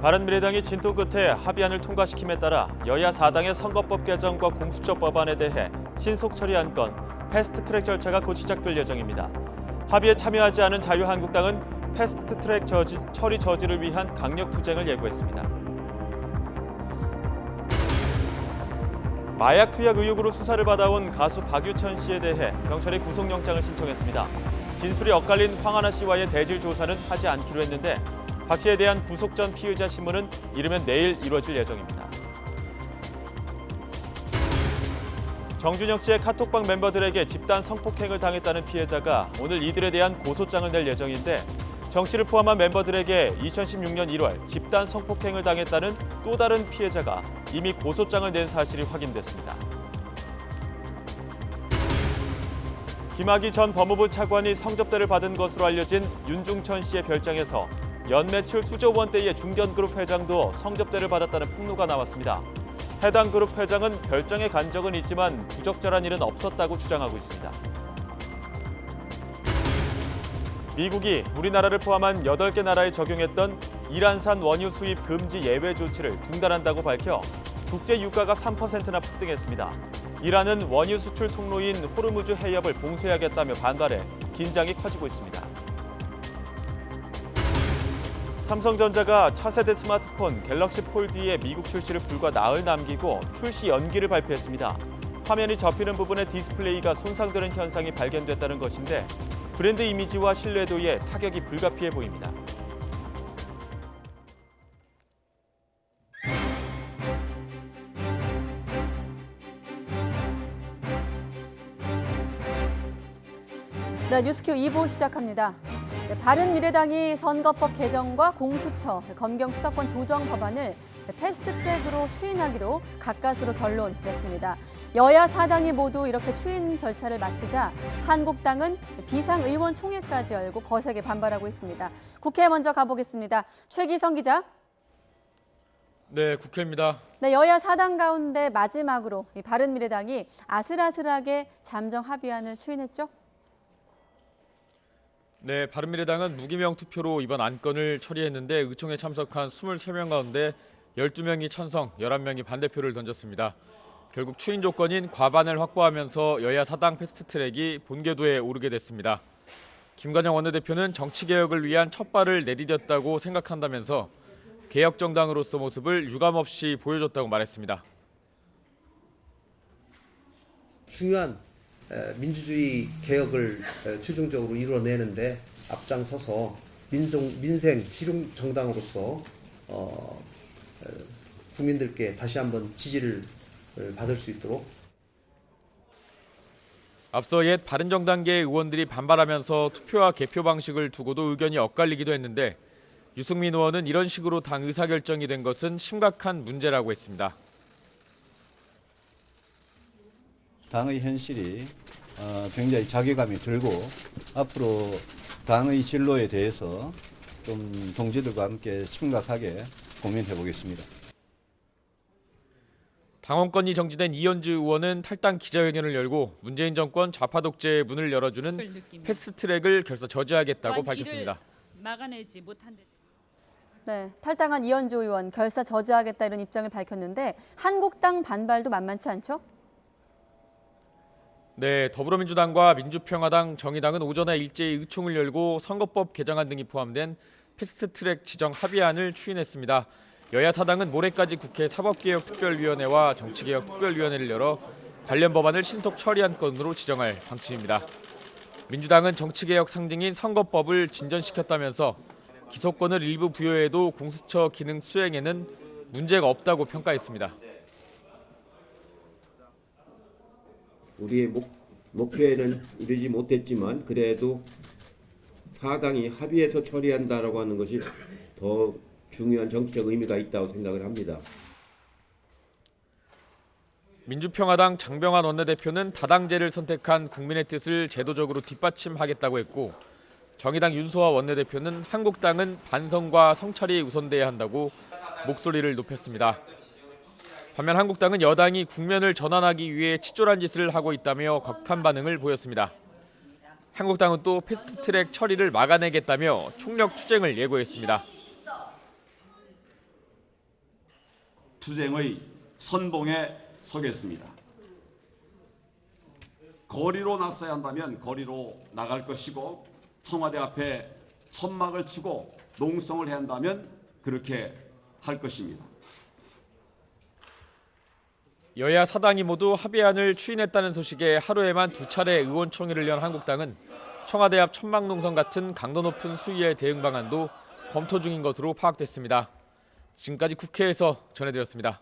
바른미래당이 진토 끝에 합의안을 통과시킴에 따라 여야 4당의 선거법 개정과 공수처 법안에 대해 신속 처리 안건, 패스트트랙 절차가 곧 시작될 예정입니다. 합의에 참여하지 않은 자유한국당은 패스트트랙 처리 저지를 위한 강력 투쟁을 예고했습니다. 마약 투약 의혹으로 수사를 받아온 가수 박유천 씨에 대해 경찰이 구속영장을 신청했습니다. 진술이 엇갈린 황하나 씨와의 대질 조사는 하지 않기로 했는데 박 씨에 대한 구속 전 피의자 신문은 이르면 내일 이루어질 예정입니다. 정준영 씨의 카톡방 멤버들에게 집단 성폭행을 당했다는 피해자가 오늘 이들에 대한 고소장을 낼 예정인데 정 씨를 포함한 멤버들에게 2016년 1월 집단 성폭행을 당했다는 또 다른 피해자가 이미 고소장을 낸 사실이 확인됐습니다. 김학의 전 법무부 차관이 성접대를 받은 것으로 알려진 윤중천 씨의 별장에서 연매출 수조 원대의 중견그룹 회장도 성접대를 받았다는 폭로가 나왔습니다. 해당 그룹 회장은 별장에 간 적은 있지만 부적절한 일은 없었다고 주장하고 있습니다. 미국이 우리나라를 포함한 8개 나라에 적용했던 이란산 원유 수입 금지 예외 조치를 중단한다고 밝혀 국제 유가가 3%나 폭등했습니다. 이란은 원유 수출 통로인 호르무즈 해협을 봉쇄하겠다며 반발해 긴장이 커지고 있습니다. 삼성전자가 차세대 스마트폰 갤럭시 폴드의 미국 출시를 불과 나흘 남기고 출시 연기를 발표했습니다. 화면이 접히는 부분의 디스플레이가 손상되는 현상이 발견됐다는 것인데 브랜드 이미지와 신뢰도에 타격이 불가피해 보입니다. 네, 뉴스큐 2부 시작합니다. 네, 바른미래당이 선거법 개정과 공수처, 검경 수사권 조정 법안을 패스트트랙으로 추인하기로 가까스로 결론냈습니다. 여야 4당이 모두 이렇게 추인 절차를 마치자 한국당은 비상의원총회까지 열고 거세게 반발하고 있습니다. 국회에 먼저 가보겠습니다. 최기성 기자. 네, 국회입니다. 네, 여야 4당 가운데 마지막으로 바른미래당이 아슬아슬하게 잠정 합의안을 추인했죠? 네, 바른미래당은 무기명 투표로 이번 안건을 처리했는데 의총에 참석한 23명 가운데 12명이 찬성, 11명이 반대표를 던졌습니다. 결국 추인 조건인 과반을 확보하면서 여야 4당 패스트트랙이 본궤도에 오르게 됐습니다. 김관영 원내대표는 정치개혁을 위한 첫 발을 내디뎠다고 생각한다면서 개혁정당으로서 모습을 유감없이 보여줬다고 말했습니다. 중요한 민주주의 개혁을 최종적으로 이루어내는데 앞장서서 민생 실용 정당으로서 국민들께 다시 한번 지지를 받을 수 있도록. 앞서 옛 바른정당계 의원들이 반발하면서 투표와 개표 방식을 두고도 의견이 엇갈리기도 했는데 유승민 의원은 이런 식으로 당 의사결정이 된 것은 심각한 문제라고 했습니다. 당의 현실이 굉장히 자괴감이 들고 앞으로 당의 진로에 대해서 좀 동지들과 함께 심각하게 고민해 보겠습니다. 당원권이 정지된 이현주 의원은 탈당 기자회견을 열고 문재인 정권 좌파 독재의 문을 열어주는 패스트트랙을 결사 저지하겠다고 밝혔습니다. 막아내지 못한 데. 네, 탈당한 이현주 의원 결사 저지하겠다 이런 입장을 밝혔는데 한국당 반발도 만만치 않죠? 네, 더불어민주당과 민주평화당, 정의당은 오전에 일제히 의총을 열고 선거법 개정안 등이 포함된 패스트트랙 지정 합의안을 추인했습니다. 여야 4당은 모레까지 국회 사법개혁특별위원회와 정치개혁특별위원회를 열어 관련 법안을 신속 처리한 건으로 지정할 방침입니다. 민주당은 정치개혁 상징인 선거법을 진전시켰다면서 기소권을 일부 부여해도 공수처 기능 수행에는 문제가 없다고 평가했습니다. 우리의 목표에는 이르지 못했지만 그래도 4당이 합의해서 처리한다라고 하는 것이 더 중요한 정치적 의미가 있다고 생각을 합니다. 민주평화당 장병환 원내대표는 다당제를 선택한 국민의 뜻을 제도적으로 뒷받침하겠다고 했고 정의당 윤소아 원내대표는 한국당은 반성과 성찰이 우선돼야 한다고 목소리를 높였습니다. 반면 한국당은 여당이 국면을 전환하기 위해 치졸한 짓을 하고 있다며 격한 반응을 보였습니다. 한국당은 또 패스트트랙 처리를 막아내겠다며 총력 투쟁을 예고했습니다. 투쟁의 선봉에 서겠습니다. 거리로 나서야 한다면 거리로 나갈 것이고 청와대 앞에 천막을 치고 농성을 해야 한다면 그렇게 할 것입니다. 여야 사당이 모두 합의안을 추인했다는 소식에 하루에만 2차례 의원총회를 연 한국당은 청와대 앞 천막농성 같은 강도 높은 수위의 대응 방안도 검토 중인 것으로 파악됐습니다. 지금까지 국회에서 전해드렸습니다.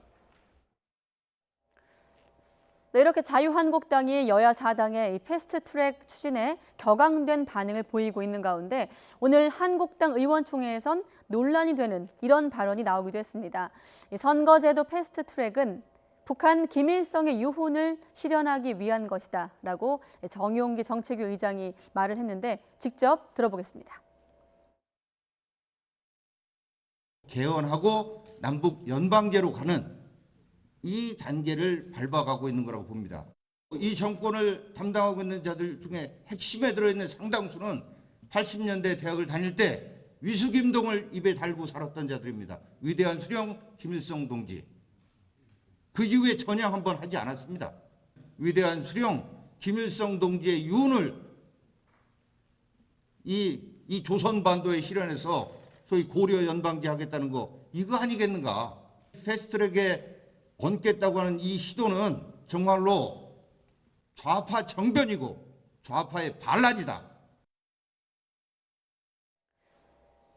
네, 이렇게 자유한국당이 여야 사당의 이 패스트트랙 추진에 격앙된 반응을 보이고 있는 가운데 오늘 한국당 의원총회에선 논란이 되는 이런 발언이 나오기도 했습니다. 이 선거제도 패스트트랙은 북한 김일성의 유혼을 실현하기 위한 것이다라고 정용기 정책위 의장이 말을 했는데 직접 들어보겠습니다. 개헌하고 남북 연방제로 가는 이 단계를 밟아가고 있는 거라고 봅니다. 이 정권을 담당하고 있는 자들 중에 핵심에 들어있는 상당수는 80년대 대학을 다닐 때 위수김동을 입에 달고 살았던 자들입니다. 위대한 수령 김일성 동지. 그 이후에 전향 한번 하지 않았습니다. 위대한 수령 김일성 동지의 유언을 이 조선반도에 실현해서 소위 고려 연방제 하겠다는 거 이거 아니겠는가. 패스트트랙에 얹겠다고 하는 이 시도는 정말로 좌파 정변이고 좌파의 반란이다.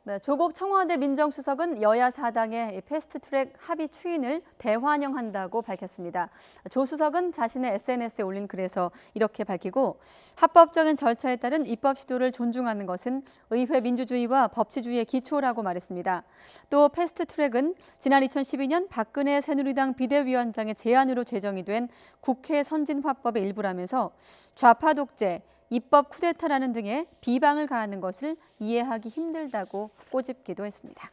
네, 조국 청와대 민정수석은 여야 사당의 패스트트랙 합의 추인을 대환영한다고 밝혔습니다. 조 수석은 자신의 SNS에 올린 글에서 이렇게 밝히고 합법적인 절차에 따른 입법 시도를 존중하는 것은 의회 민주주의와 법치주의의 기초라고 말했습니다. 또 패스트트랙은 지난 2012년 박근혜 새누리당 비대위원장의 제안으로 제정이 된 국회 선진화법의 일부라면서 좌파 독재, 입법 쿠데타라는 등의 비방을 가하는 것을 이해하기 힘들다고 꼬집기도 했습니다.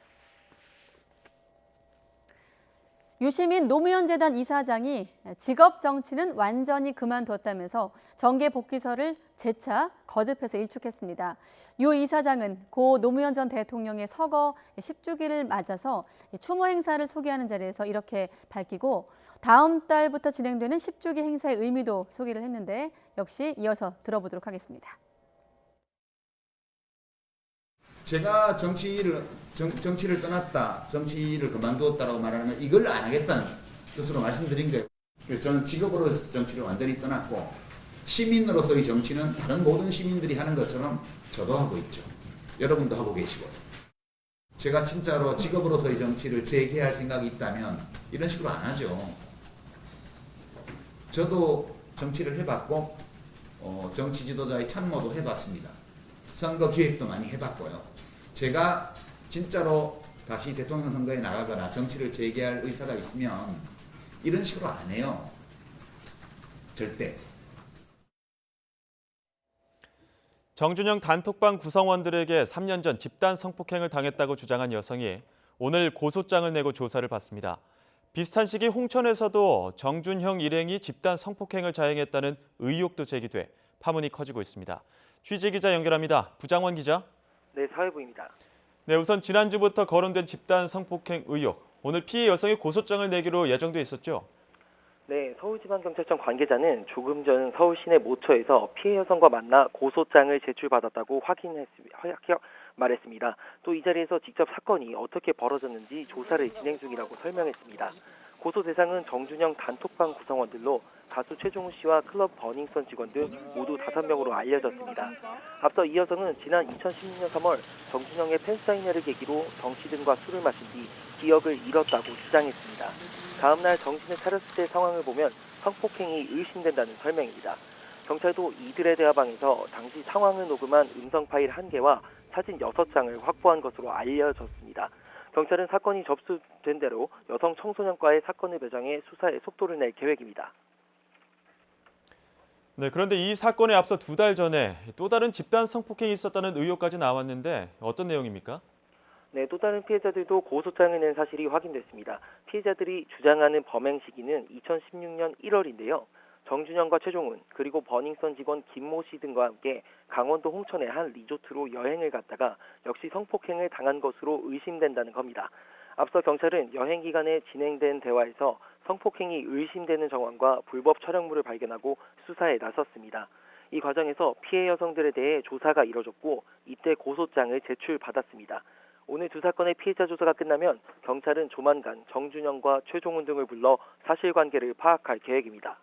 유시민 노무현재단 이사장이 직업 정치는 완전히 그만뒀다면서 정계 복귀설을 재차 거듭해서 일축했습니다. 유 이사장은 고 노무현 전 대통령의 서거 10주기를 맞아서 추모 행사를 소개하는 자리에서 이렇게 밝히고 다음 달부터 진행되는 10주기 행사의 의미도 소개를 했는데 역시 이어서 들어보도록 하겠습니다. 제가 정치를 떠났다, 정치를 그만두었다라고 말하는 건 이걸 안 하겠다는 뜻으로 말씀드린 거예요. 저는 직업으로 정치를 완전히 떠났고 시민으로서의 정치는 다른 모든 시민들이 하는 것처럼 저도 하고 있죠. 여러분도 하고 계시고. 제가 진짜로 직업으로서의 정치를 재개할 생각이 있다면 이런 식으로 안 하죠. 저도 정치를 해봤고 정치 지도자의 참모도 해봤습니다. 선거 기획도 많이 해봤고요. 제가 진짜로 다시 대통령 선거에 나가거나 정치를 재개할 의사가 있으면 이런 식으로 안 해요. 절대. 정준영 단톡방 구성원들에게 3년 전 집단 성폭행을 당했다고 주장한 여성이 오늘 고소장을 내고 조사를 받습니다. 비슷한 시기 홍천에서도 정준형 일행이 집단 성폭행을 자행했다는 의혹도 제기돼 파문이 커지고 있습니다. 취재기자 연결합니다. 부장원 기자. 네, 사회부입니다. 네, 우선 지난주부터 거론된 집단 성폭행 의혹. 오늘 피해 여성이 고소장을 내기로 예정돼 있었죠? 네, 서울지방경찰청 관계자는 조금 전 서울 시내 모처에서 피해 여성과 만나 고소장을 제출받았다고 말했습니다. 또 이 자리에서 직접 사건이 어떻게 벌어졌는지 조사를 진행 중이라고 설명했습니다. 고소 대상은 정준영 단톡방 구성원들로 가수 최종우 씨와 클럽 버닝썬 직원 등 모두 5명으로 알려졌습니다. 앞서 이 여성은 지난 2016년 3월 정준영의 팬사인회를 계기로 정치 등과 술을 마신 뒤 기억을 잃었다고 주장했습니다. 다음 날 정신을 차렸을 때 상황을 보면 성폭행이 의심된다는 설명입니다. 경찰도 이들의 대화방에서 당시 상황을 녹음한 음성 파일 1개와 사진 6장을 확보한 것으로 알려졌습니다. 경찰은 사건이 접수된 대로 여성 청소년과의 사건을 배정해 수사에 속도를 낼 계획입니다. 네, 그런데 이 사건에 앞서 2달 전에 또 다른 집단 성폭행이 있었다는 의혹까지 나왔는데 어떤 내용입니까? 네, 또 다른 피해자들도 고소장을 낸 사실이 확인됐습니다. 피해자들이 주장하는 범행 시기는 2016년 1월인데요. 정준영과 최종훈 그리고 버닝썬 직원 김모 씨 등과 함께 강원도 홍천의 한 리조트로 여행을 갔다가 역시 성폭행을 당한 것으로 의심된다는 겁니다. 앞서 경찰은 여행 기간에 진행된 대화에서 성폭행이 의심되는 정황과 불법 촬영물을 발견하고 수사에 나섰습니다. 이 과정에서 피해 여성들에 대해 조사가 이뤄졌고 이때 고소장을 제출받았습니다. 오늘 두 사건의 피해자 조사가 끝나면 경찰은 조만간 정준영과 최종훈 등을 불러 사실관계를 파악할 계획입니다.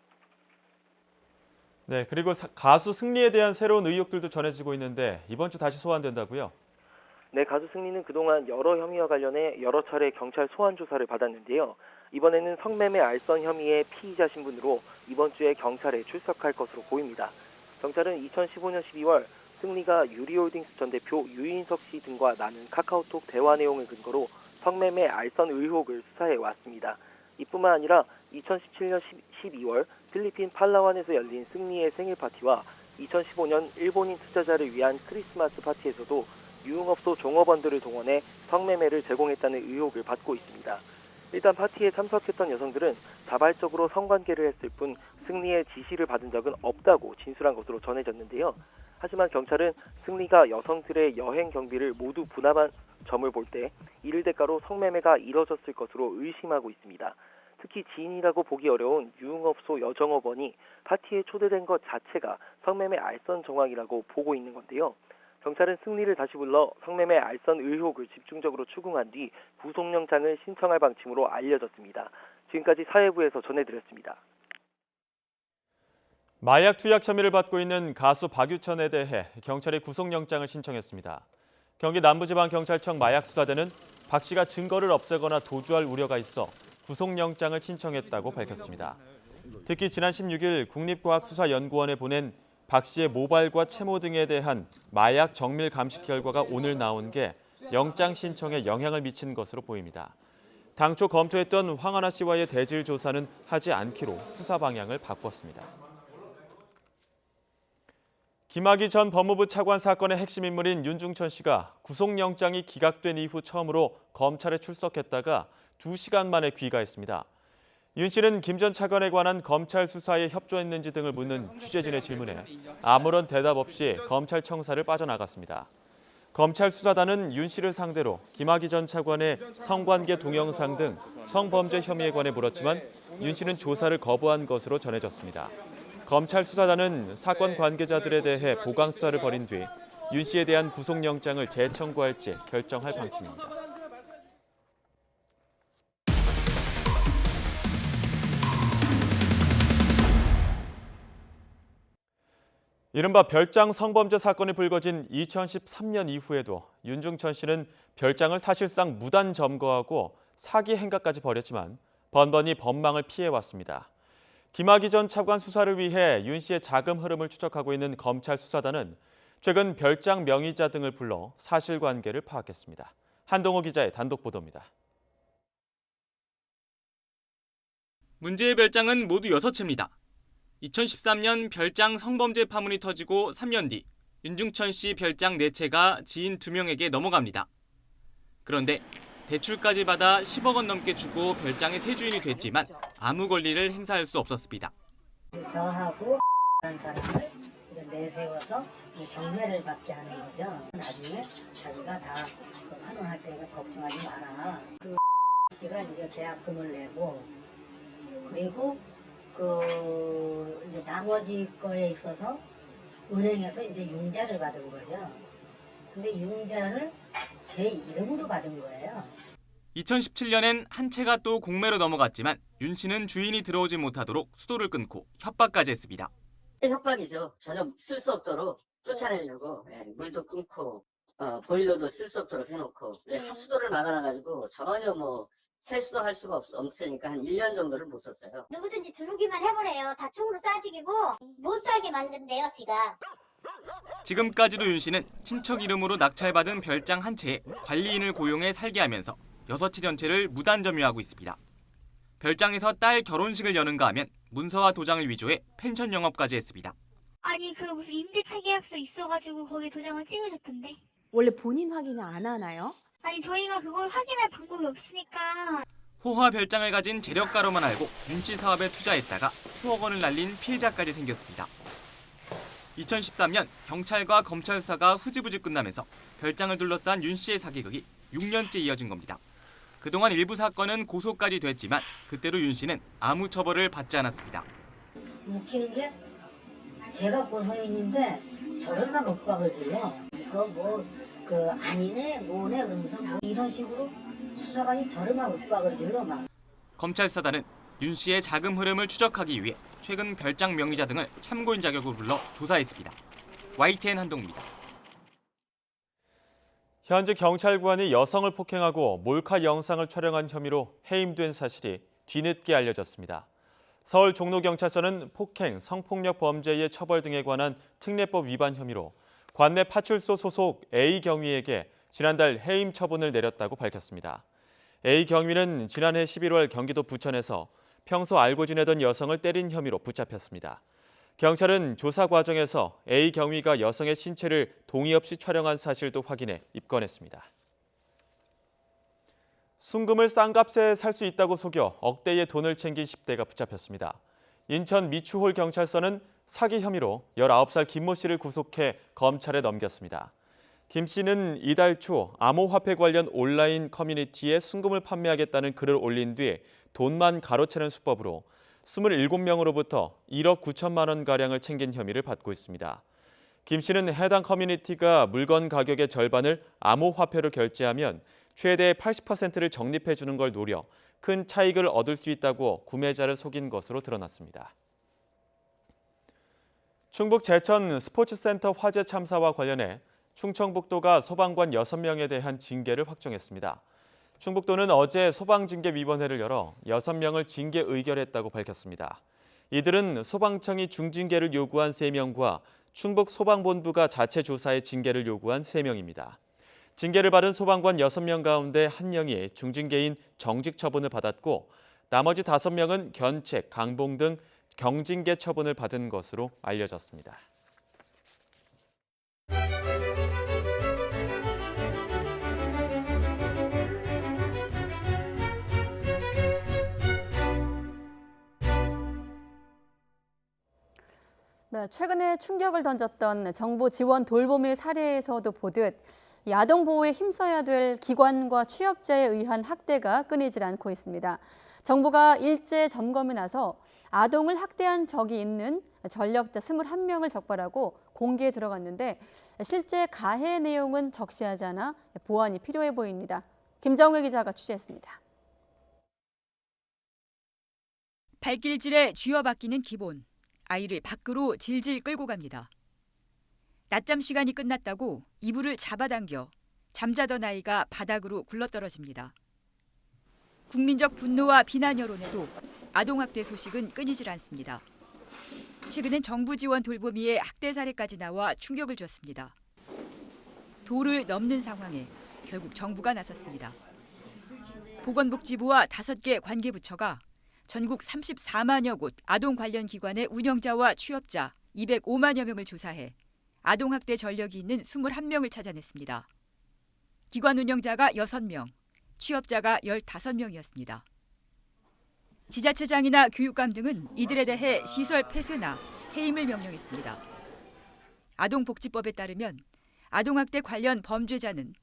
네, 그리고 가수 승리에 대한 새로운 의혹들도 전해지고 있는데 이번 주 다시 소환된다고요? 네, 가수 승리는 그동안 여러 혐의와 관련해 여러 차례 경찰 소환 조사를 받았는데요. 이번에는 성매매 알선 혐의의 피의자 신분으로 이번 주에 경찰에 출석할 것으로 보입니다. 경찰은 2015년 12월 승리가 유리홀딩스 전 대표 유인석 씨 등과 나눈 카카오톡 대화 내용을 근거로 성매매 알선 의혹을 수사해 왔습니다. 이뿐만 아니라 2017년 12월 필리핀 팔라완에서 열린 승리의 생일 파티와 2015년 일본인 투자자를 위한 크리스마스 파티에서도 유흥업소 종업원들을 동원해 성매매를 제공했다는 의혹을 받고 있습니다. 일단 파티에 참석했던 여성들은 자발적으로 성관계를 했을 뿐 승리의 지시를 받은 적은 없다고 진술한 것으로 전해졌는데요. 하지만 경찰은 승리가 여성들의 여행 경비를 모두 부담한 점을 볼 때 이를 대가로 성매매가 이뤄졌을 것으로 의심하고 있습니다. 특히 지인이라고 보기 어려운 유흥업소 여정업원이 파티에 초대된 것 자체가 성매매 알선 정황이라고 보고 있는 건데요. 경찰은 승리를 다시 불러 성매매 알선 의혹을 집중적으로 추궁한 뒤 구속영장을 신청할 방침으로 알려졌습니다. 지금까지 사회부에서 전해드렸습니다. 마약 투약 혐의를 받고 있는 가수 박유천에 대해 경찰이 구속영장을 신청했습니다. 경기 남부지방경찰청 마약수사대는 박 씨가 증거를 없애거나 도주할 우려가 있어 구속영장을 신청했다고 밝혔습니다. 특히 지난 16일 국립과학수사연구원에 보낸 박 씨의 모발과 채모 등에 대한 마약 정밀 감식 결과가 오늘 나온 게 영장 신청에 영향을 미친 것으로 보입니다. 당초 검토했던 황하나 씨와의 대질 조사는 하지 않기로 수사 방향을 바꿨습니다. 김학의 전 법무부 차관 사건의 핵심 인물인 윤중천 씨가 구속영장이 기각된 이후 처음으로 검찰에 출석했다가 2시간 만에 귀가했습니다. 윤 씨는 김 전 차관에 관한 검찰 수사에 협조했는지 등을 묻는 취재진의 질문에 아무런 대답 없이 검찰청사를 빠져나갔습니다. 검찰 수사단은 윤 씨를 상대로 김학의 전 차관의 성관계 동영상 등 성범죄 혐의에 관해 물었지만 윤 씨는 조사를 거부한 것으로 전해졌습니다. 검찰 수사단은 사건 관계자들에 대해 보강 수사를 벌인 뒤 윤 씨에 대한 구속영장을 재청구할지 결정할 방침입니다. 이른바 별장 성범죄 사건이 불거진 2013년 이후에도 윤중천 씨는 별장을 사실상 무단 점거하고 사기 행각까지 벌였지만 번번이 법망을 피해왔습니다. 김학의 전 차관 수사를 위해 윤 씨의 자금 흐름을 추적하고 있는 검찰 수사단은 최근 별장 명의자 등을 불러 사실관계를 파악했습니다. 한동호 기자의 단독 보도입니다. 문제의 별장은 모두 6채입니다. 2013년 별장 성범죄 파문이 터지고 3년 뒤 윤중천 씨 별장 4채가 지인 2명에게 넘어갑니다. 그런데 대출까지 받아 10억 원 넘게 주고 별장의 새 주인이 됐지만 아무 권리를 행사할 수 없었습니다. 저하고 한 사람을 내세워서 경매를 받게 하는 거죠. 나중에 자기가 다 환원할 테니까 걱정하지 마라. 그 씨가 이제 계약금을 내고 그리고 이제 나머지 거에 있어서 은행에서 이제 융자를 받은 거죠. 근데 융자를 제 이름으로 받은 거예요. 2017년엔 한 채가 또 공매로 넘어갔지만 윤 씨는 주인이 들어오지 못하도록 수도를 끊고 협박까지 했습니다. 협박이죠. 전혀 쓸 수 없도록 쫓아내려고 물도 끊고 보일러도 쓸 수 없도록 해놓고 하수도를 막아놔가지고 전혀 세수도 할 수가 없으니까 한 1년 정도를 못 썼어요. 누구든지 들어오기만 해보래요. 다 총으로 쏴죽이고 못 살게 만든대요, 지가. 지금까지도 윤 씨는 친척 이름으로 낙찰받은 별장 한 채에 관리인을 고용해 살게 하면서 6채 전체를 무단 점유하고 있습니다. 별장에서 딸 결혼식을 여는가 하면 문서와 도장을 위조해 펜션 영업까지 했습니다. 아니, 그 무슨 임대차 계약서 있어가지고 거기 도장을 찍으셨던데. 원래 본인 확인을 안 하나요? 아니, 저희가 그걸 확인할 방법이 없으니까. 호화 별장을 가진 재력가로만 알고 윤 씨 사업에 투자했다가 수억 원을 날린 피해자까지 생겼습니다. 2013년 경찰과 검찰 수사가 흐지부지 끝나면서 별장을 둘러싼 윤 씨의 사기극이 6년째 이어진 겁니다. 그동안 일부 사건은 고소까지 됐지만 그때로 윤 씨는 아무 처벌을 받지 않았습니다. 웃기는 게 제가 고소인인데 저를 막 윽박을 질러. 그거 아니네 뭐네 그러면서 뭐 이런 식으로 수사관이 저를 막 윽박을 질러 막. 검찰 사단은 윤 씨의 자금 흐름을 추적하기 위해 최근 별장 명의자 등을 참고인 자격으로 불러 조사했습니다. YTN 한동우입니다. 현재 경찰관이 여성을 폭행하고 몰카 영상을 촬영한 혐의로 해임된 사실이 뒤늦게 알려졌습니다. 서울 종로경찰서는 폭행, 성폭력 범죄의 처벌 등에 관한 특례법 위반 혐의로 관내 파출소 소속 A 경위에게 지난달 해임 처분을 내렸다고 밝혔습니다. A 경위는 지난해 11월 경기도 부천에서 평소 알고 지내던 여성을 때린 혐의로 붙잡혔습니다. 경찰은 조사 과정에서 A 경위가 여성의 신체를 동의 없이 촬영한 사실도 확인해 입건했습니다. 순금을 싼 값에 살 수 있다고 속여 억대의 돈을 챙긴 10대가 붙잡혔습니다. 인천 미추홀 경찰서는 사기 혐의로 19살 김모 씨를 구속해 검찰에 넘겼습니다. 김 씨는 이달 초 암호화폐 관련 온라인 커뮤니티에 순금을 판매하겠다는 글을 올린 뒤 돈만 가로채는 수법으로 27명으로부터 1억 9천만 원가량을 챙긴 혐의를 받고 있습니다. 김 씨는 해당 커뮤니티가 물건 가격의 절반을 암호화폐로 결제하면 최대 80%를 적립해 주는 걸 노려 큰 차익을 얻을 수 있다고 구매자를 속인 것으로 드러났습니다. 충북 제천 스포츠센터 화재 참사와 관련해 충청북도가 소방관 6명에 대한 징계를 확정했습니다. 충북도는 어제 소방징계위원회를 열어 6명을 징계 의결했다고 밝혔습니다. 이들은 소방청이 중징계를 요구한 3명과 충북소방본부가 자체 조사에 징계를 요구한 3명입니다. 징계를 받은 소방관 6명 가운데 1명이 중징계인 정직 처분을 받았고 나머지 5명은 견책, 강봉 등 경징계 처분을 받은 것으로 알려졌습니다. 네, 최근에 충격을 던졌던 정부 지원 돌봄의 사례에서도 보듯 아동 보호에 힘써야 될 기관과 취업자에 의한 학대가 끊이질 않고 있습니다. 정부가 일제 점검에 나서 아동을 학대한 적이 있는 전력자 21명을 적발하고 공개에 들어갔는데 실제 가해 내용은 적시하지 않아 보완이 필요해 보입니다. 김정혜 기자가 취재했습니다. 발길질에 쥐어박기는 기본. 아이를 밖으로 질질 끌고 갑니다. 낮잠 시간이 끝났다고 이불을 잡아당겨 잠자던 아이가 바닥으로 굴러떨어집니다. 국민적 분노와 비난 여론에도 아동학대 소식은 끊이질 않습니다. 최근엔 정부 지원 돌보미에 학대 사례까지 나와 충격을 줬습니다. 도를 넘는 상황에 결국 정부가 나섰습니다. 보건복지부와 5개 관계부처가 전국 34만여 곳 아동 관련 기관의 운영자와 취업자 205만여 명을 조사해 아동학대 전력이 있는 21명을 찾아냈습니다. 기관 운영자가 6명, 취업자가 15명이었습니다. 지자체장이나 교육감 등은 이들에 대해 시설 폐쇄나 해임을 명령했습니다. 아동복지법에 따르면 아동학대 관련 범죄자는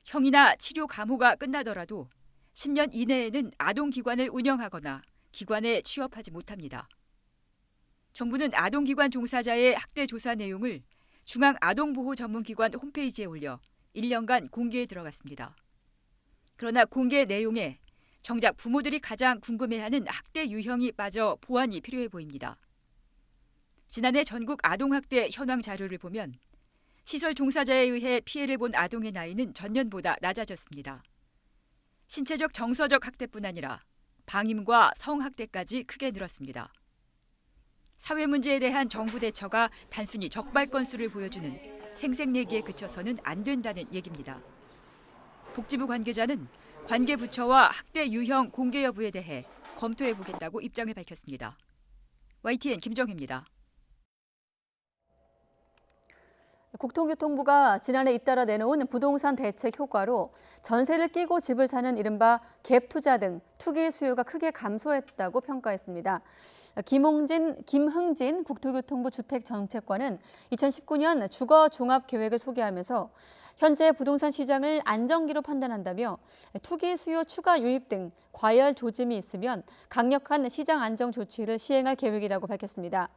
형이나 치료 감호가 끝나더라도 10년 이내에는 아동기관을 운영하거나 기관에 취업하지 못합니다. 정부는 아동기관 종사자의 학대 조사 내용을 중앙아동보호전문기관 홈페이지에 올려 1년간 공개에 들어갔습니다. 그러나 공개 내용에 정작 부모들이 가장 궁금해하는 학대 유형이 빠져 보완이 필요해 보입니다. 지난해 전국 아동학대 현황 자료를 보면 시설 종사자에 의해 피해를 본 아동의 나이는 전년보다 낮아졌습니다. 신체적 정서적 학대뿐 아니라 방임과 성학대까지 크게 늘었습니다. 사회 문제에 대한 정부 대처가 단순히 적발 건수를 보여주는 생색내기에 그쳐서는 안 된다는 얘기입니다. 복지부 관계자는 관계부처와 학대 유형 공개 여부에 대해 검토해보겠다고 입장을 밝혔습니다. YTN 김정혜입니다. 국토교통부가 지난해 잇따라 내놓은 부동산 대책 효과로 전세를 끼고 집을 사는 이른바 갭 투자 등 투기 수요가 크게 감소했다고 평가했습니다. 김흥진 국토교통부 주택정책관은 2019년 주거 종합 계획을 소개하면서 현재 부동산 시장을 안정기로 판단한다며 투기 수요 추가 유입 등 과열 조짐이 있으면 강력한 시장 안정 조치를 시행할 계획이라고 밝혔습니다.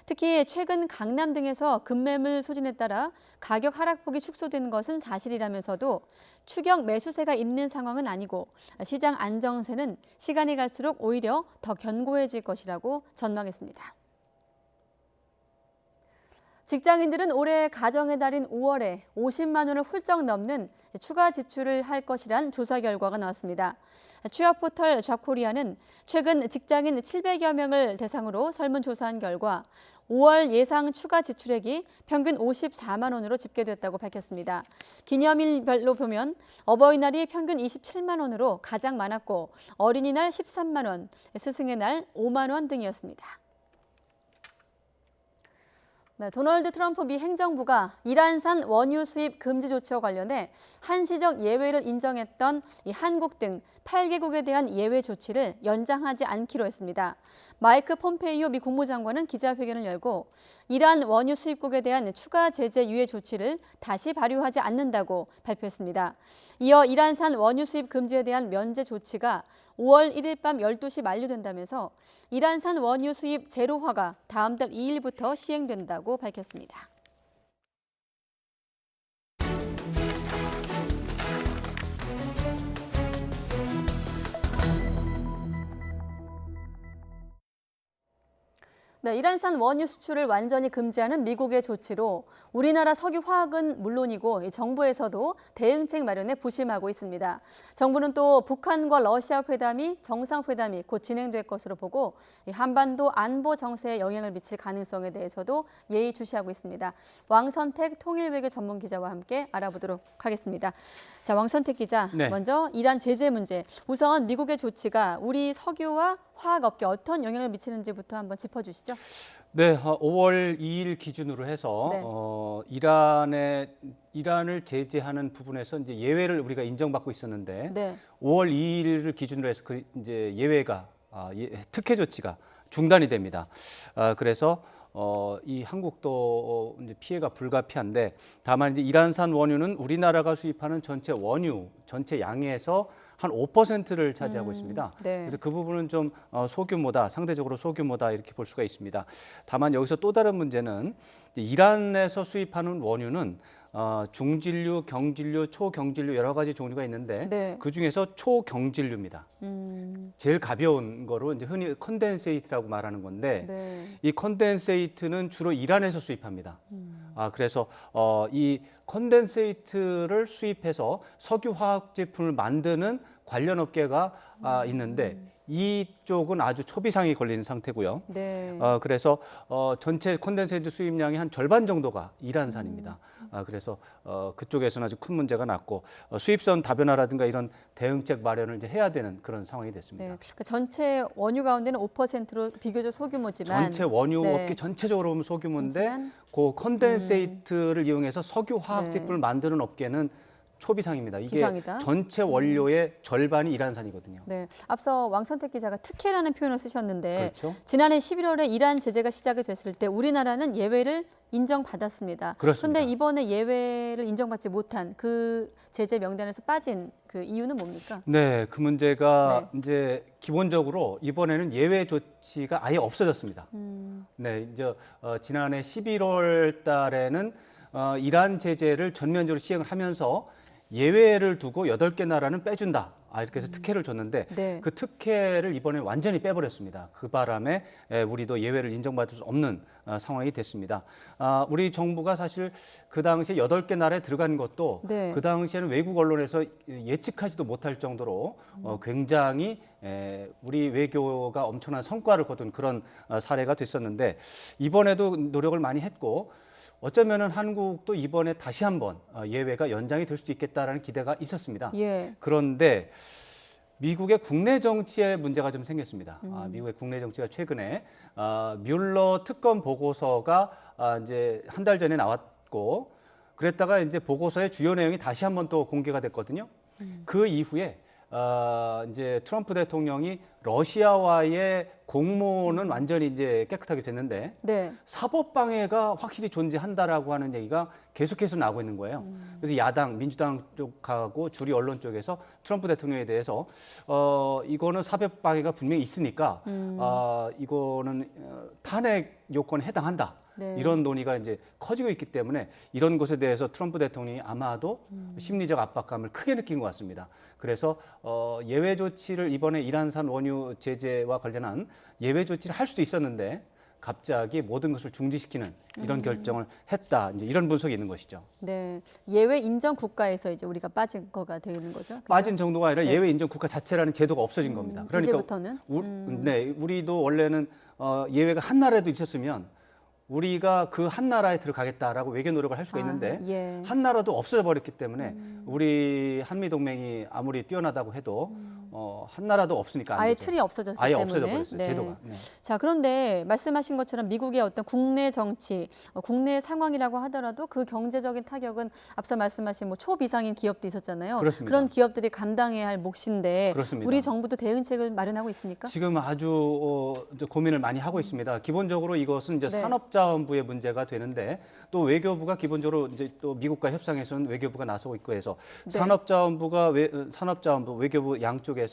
특히 최근 강남 등에서 급매물 소진에 따라 가격 하락폭이 축소된 것은 사실이라면서도 추격 매수세가 있는 상황은 아니고 시장 안정세는 시간이 갈수록 오히려 더 견고해질 것이라고 전망했습니다. 직장인들은 올해 가정의 달인 5월에 50만 원을 훌쩍 넘는 추가 지출을 할 것이란 조사 결과가 나왔습니다. 취업 포털 잡코리아는 최근 직장인 700여 명을 대상으로 설문조사한 결과 5월 예상 추가 지출액이 평균 54만 원으로 집계됐다고 밝혔습니다. 기념일별로 보면 어버이날이 평균 27만 원으로 가장 많았고 어린이날 13만 원, 스승의 날 5만 원 등이었습니다. 네, 도널드 트럼프 미 행정부가 이란산 원유 수입 금지 조치와 관련해 한시적 예외를 인정했던 한국 등 8개국에 대한 예외 조치를 연장하지 않기로 했습니다. 마이크 폼페이오 미 국무장관은 기자회견을 열고 이란 원유 수입국에 대한 추가 제재 유예 조치를 다시 발효하지 않는다고 발표했습니다. 이어 이란산 원유 수입 금지에 대한 면제 조치가 5월 1일 밤 12시 만료된다면서 이란산 원유 수입 제로화가 다음 달 2일부터 시행된다고 밝혔습니다. 네, 이란산 원유 수출을 완전히 금지하는 미국의 조치로 우리나라 석유화학은 물론이고 정부에서도 대응책 마련에 부심하고 있습니다. 정부는 또 북한과 러시아 회담이 정상회담이 곧 진행될 것으로 보고 한반도 안보 정세에 영향을 미칠 가능성에 대해서도 예의주시하고 있습니다. 왕선택 통일외교 전문기자와 함께 알아보도록 하겠습니다. 자, 왕선택 기자, 네. 먼저 이란 제재 문제. 우선 미국의 조치가 우리 석유와 화학업계 어떤 영향을 미치는지부터 한번 짚어주시죠. 네, 5월 2일 기준으로 해서 네. 이란을 제재하는 부분에서 이제 예외를 우리가 인정받고 있었는데 네. 5월 2일을 기준으로 해서 그 이제 예외가 특혜 조치가 중단이 됩니다. 그래서 이 한국도 이제 피해가 불가피한데 다만 이제 이란산 원유는 우리나라가 수입하는 전체 원유 전체 양에서 한 5%를 차지하고 있습니다. 네. 그래서 그 부분은 좀 소규모다, 상대적으로 소규모다 이렇게 볼 수가 있습니다. 다만 여기서 또 다른 문제는 이란에서 수입하는 원유는 중진류, 경진류, 초경진류 여러 가지 종류가 있는데 네. 그 중에서 초경진류입니다. 제일 가벼운 거로 이제 흔히 컨덴세이트라고 말하는 건데 네. 이 컨덴세이트는 주로 이란에서 수입합니다. 그래서 이 컨덴세이트를 수입해서 석유화학 제품을 만드는 관련 업계가 있는데 이쪽은 아주 초비상이 걸린 상태고요. 네. 그래서 전체 컨덴세이트 수입량의 한 절반 정도가 이란산입니다. 그래서 그쪽에서는 아주 큰 문제가 났고 수입선 다변화라든가 이런 대응책 마련을 이제 해야 되는 그런 상황이 됐습니다. 네. 그러니까 전체 원유 가운데는 5%로 비교적 소규모지만 전체 원유 네. 업계 전체적으로 보면 소규모인데 하지만, 그 컨덴세이트를 이용해서 석유화학 네. 제품을 만드는 업계는 초비상입니다. 이게 비상이다. 전체 원료의 절반이 이란산이거든요. 네, 앞서 왕선택 기자가 특혜라는 표현을 쓰셨는데 그렇죠. 지난해 11월에 이란 제재가 시작이 됐을 때 우리나라는 예외를 인정받았습니다. 그렇습니다. 그런데 이번에 예외를 인정받지 못한 그 제재 명단에서 빠진 그 이유는 뭡니까? 네, 그 문제가 이제 기본적으로 이번에는 예외 조치가 아예 없어졌습니다. 네, 이제 지난해 11월 달에는 이란 제재를 전면적으로 시행을 하면서 예외를 두고 8개 나라는 빼준다. 이렇게 해서 특혜를 줬는데 네. 그 특혜를 이번에 완전히 빼버렸습니다. 그 바람에 우리도 예외를 인정받을 수 없는 상황이 됐습니다. 우리 정부가 사실 그 당시에 8개 나라에 들어간 것도 네. 그 당시에는 외국 언론에서 예측하지도 못할 정도로 굉장히 우리 외교가 엄청난 성과를 거둔 그런 사례가 됐었는데 이번에도 노력을 많이 했고 어쩌면은 한국도 이번에 다시 한번 예외가 연장이 될 수도 있겠다라는 기대가 있었습니다. 예. 그런데 미국의 국내 정치에 문제가 좀 생겼습니다. 미국의 국내 정치가 최근에 뮬러 특검 보고서가 이제 한 달 전에 나왔고 그랬다가 이제 보고서의 주요 내용이 다시 한번 또 공개가 됐거든요. 그 이후에 이제 트럼프 대통령이 러시아와의 공모는 완전히 이제 깨끗하게 됐는데 네. 사법 방해가 확실히 존재한다라고 하는 얘기가 계속해서 나오고 있는 거예요. 그래서 야당, 민주당 쪽하고 주류 언론 쪽에서 트럼프 대통령에 대해서 이거는 사법 방해가 분명히 있으니까 이거는 탄핵 요건에 해당한다. 네. 이런 논의가 이제 커지고 있기 때문에 이런 것에 대해서 트럼프 대통령이 아마도 심리적 압박감을 크게 느낀 것 같습니다. 그래서 예외 조치를 이번에 이란산 원유 제재와 관련한 예외 조치를 할 수도 있었는데 갑자기 모든 것을 중지시키는 이런 결정을 했다. 이제 이런 분석이 있는 것이죠. 네, 예외 인정 국가에서 이제 우리가 빠진 거가 되는 거죠. 그렇죠? 빠진 정도가 아니라 네. 예외 인정 국가 자체라는 제도가 없어진 겁니다. 그러니까 이제부터는? 네, 우리도 원래는 예외가 한 나라에도 있었으면 우리가 그 한 나라에 들어가겠다라고 외교 노력을 할 수가 있는데 예. 한 나라도 없어져 버렸기 때문에 우리 한미 동맹이 아무리 뛰어나다고 해도 한 나라도 없으니까 안 아예 되죠. 틀이 없어졌기 아예 때문에. 없어져 버렸어요. 네. 제도가. 네. 자, 그런데 말씀하신 것처럼 미국의 어떤 국내 정치, 국내 상황이라고 하더라도 그 경제적인 타격은 앞서 말씀하신 뭐 초비상인 기업도 있었잖아요. 그렇습니다. 그런 기업들이 감당해야 할 몫인데 그렇습니다. 우리 정부도 대응책을 마련하고 있습니까? 지금 아주 고민을 많이 하고 있습니다. 기본적으로 이것은 이제 네. 산업자원부의 문제가 되는데 또 외교부가 기본적으로 이제 또 미국과 협상에서는 외교부가 나서고 있고 해서 네. 산업자원부, 외교부 양쪽에서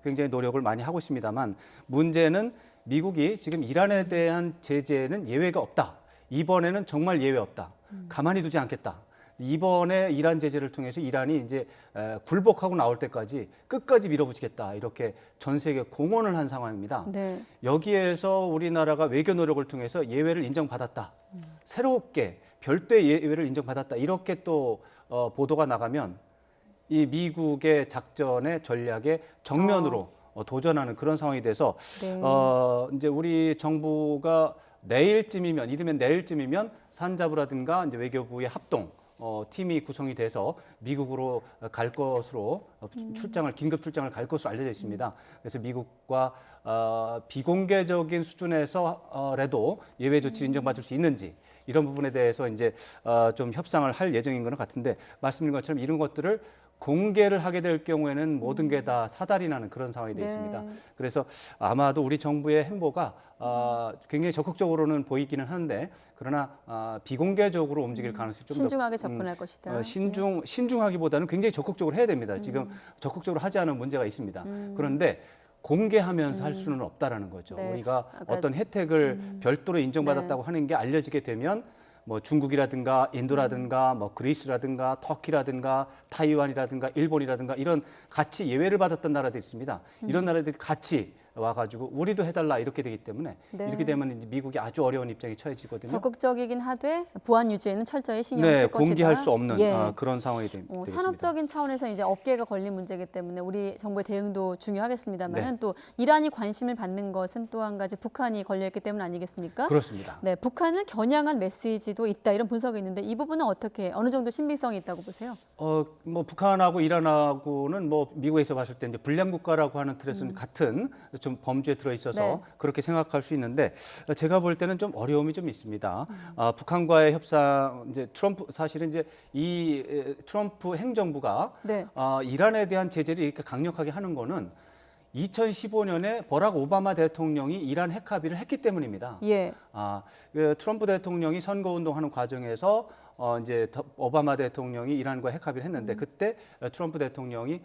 굉장히 노력을 많이 하고 있습니다만 문제는 미국이 지금 이란에 대한 제재는 예외가 없다. 이번에는 정말 예외 없다. 가만히 두지 않겠다. 이번에 이란 제재를 통해서 이란이 이제 굴복하고 나올 때까지 끝까지 밀어붙이겠다. 이렇게 전 세계 공언을 한 상황입니다. 네. 여기에서 우리나라가 외교 노력을 통해서 예외를 인정받았다. 새롭게 별도의 예외를 인정받았다. 이렇게 또 보도가 나가면 이 미국의 작전의 전략에 정면으로 도전하는 그런 상황이 돼서 네. 이제 우리 정부가 이르면 내일쯤이면 산자부라든가 이제 외교부의 합동 팀이 구성이 돼서 미국으로 갈 것으로 긴급 출장을 갈 것으로 알려져 있습니다. 그래서 미국과 비공개적인 수준에서라도 예외 조치 인정받을 수 있는지 이런 부분에 대해서 이제 좀 협상을 할 예정인 것 같은데 말씀드린 것처럼 이런 것들을 공개를 하게 될 경우에는 모든 게 다 사달이 나는 그런 상황이 되어 있습니다. 그래서 아마도 우리 정부의 행보가 굉장히 적극적으로는 보이기는 하는데 그러나 비공개적으로 움직일 가능성이 좀 신중하게 접근할 것이다. 신중하기보다는 굉장히 적극적으로 해야 됩니다. 지금 적극적으로 하지 않은 문제가 있습니다. 그런데 공개하면서 할 수는 없다라는 거죠. 네. 우리가 어떤 혜택을 별도로 인정받았다고 하는 게 알려지게 되면 뭐 중국이라든가 인도라든가 뭐 그리스라든가 터키라든가 타이완이라든가 일본이라든가 이런 같이 예외를 받았던 나라들이 있습니다. 이런 나라들이 같이 와가지고 우리도 해달라 이렇게 되기 때문에 네. 이렇게 되면 이제 미국이 아주 어려운 입장에 처해지거든요. 적극적이긴 하되 보안 유지에는 철저히 신경을 쓸 것이다. 공개할 수 없는 예. 그런 상황이 되겠습니다. 산업적인 차원에서 이제 업계가 걸린 문제이기 때문에 우리 정부의 대응도 중요하겠습니다만 네. 또 이란이 관심을 받는 것은 또 한 가지 북한이 걸려있기 때문 아니겠습니까? 그렇습니다. 네, 북한은 겨냥한 메시지도 있다 이런 분석이 있는데 이 부분은 어느 정도 신빙성이 있다고 보세요? 뭐 북한하고 이란하고는 뭐 미국에서 봤을 때 이제 불량 국가라고 하는 틀에서는 같은 좀 범주에 들어 있어서 네. 그렇게 생각할 수 있는데 제가 볼 때는 좀 어려움이 좀 있습니다. 북한과의 협상 이제 사실은 이제 이 트럼프 행정부가 네. 이란에 대한 제재를 이렇게 강력하게 하는 거는 2015년에 버락 오바마 대통령이 이란 핵 합의를 했기 때문입니다. 예. 트럼프 대통령이 선거운동하는 과정에서 이제 오바마 대통령이 이란과 핵 합의를 했는데 그때 트럼프 대통령이